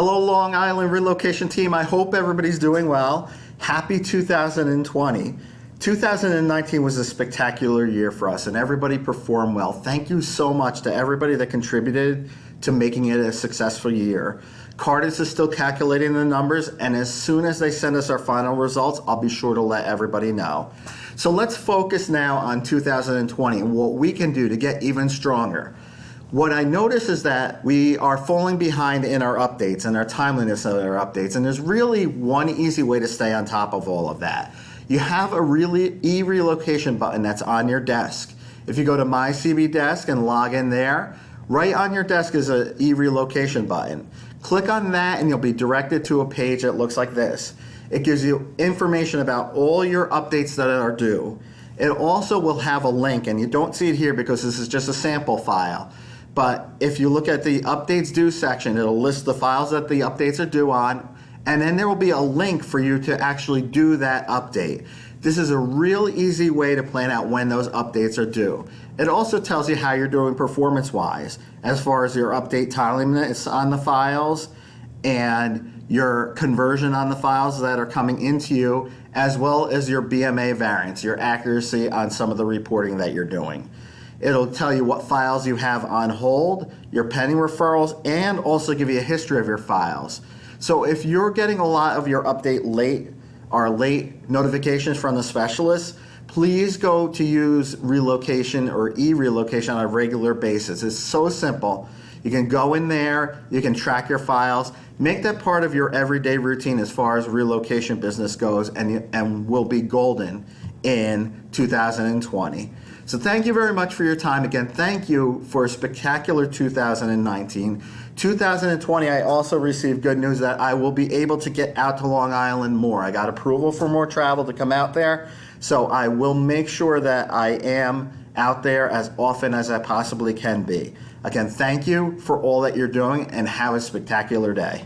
Hello, Long Island relocation team. I hope everybody's doing well. Happy 2020. 2019 was a spectacular year for us and everybody performed well. Thank you so much to everybody that contributed to making it a successful year. Cardis is still calculating the numbers, and as soon as they send us our final results, I'll be sure to let everybody know. So let's focus now on 2020 and what we can do to get even stronger. What I notice is that we are falling behind in our updates and our timeliness of our updates, and there's really one easy way to stay on top of all of that. You have a e-relocation button that's on your desk. If you go to My CB Desk and log in there, right on your desk is an e-relocation button. Click on that and you'll be directed to a page that looks like this. It gives you information about all your updates that are due. It also will have a link, and you don't see it here because this is just a sample file. But if you look at the updates due section, it'll list the files that the updates are due on, and then there will be a link for you to actually do that update. This is a real easy way to plan out when those updates are due. It also tells you how you're doing performance-wise, as far as your update timeliness on the files and your conversion on the files that are coming into you, as well as your BMA variance, your accuracy on some of the reporting that you're doing. It'll tell you what files you have on hold, your pending referrals, and also give you a history of your files. So if you're getting a lot of your update late notifications from the specialist, please go to use relocation or e-relocation on a regular basis. It's so simple. You can go in there, you can track your files, make that part of your everyday routine as far as relocation business goes, and will be golden in 2020. So thank you very much for your time. Again, thank you for a spectacular 2019. 2020, I also received good news that I will be able to get out to Long Island more. I got approval for more travel to come out there, so I will make sure that I am out there as often as I possibly can be. Again, thank you for all that you're doing, and have a spectacular day.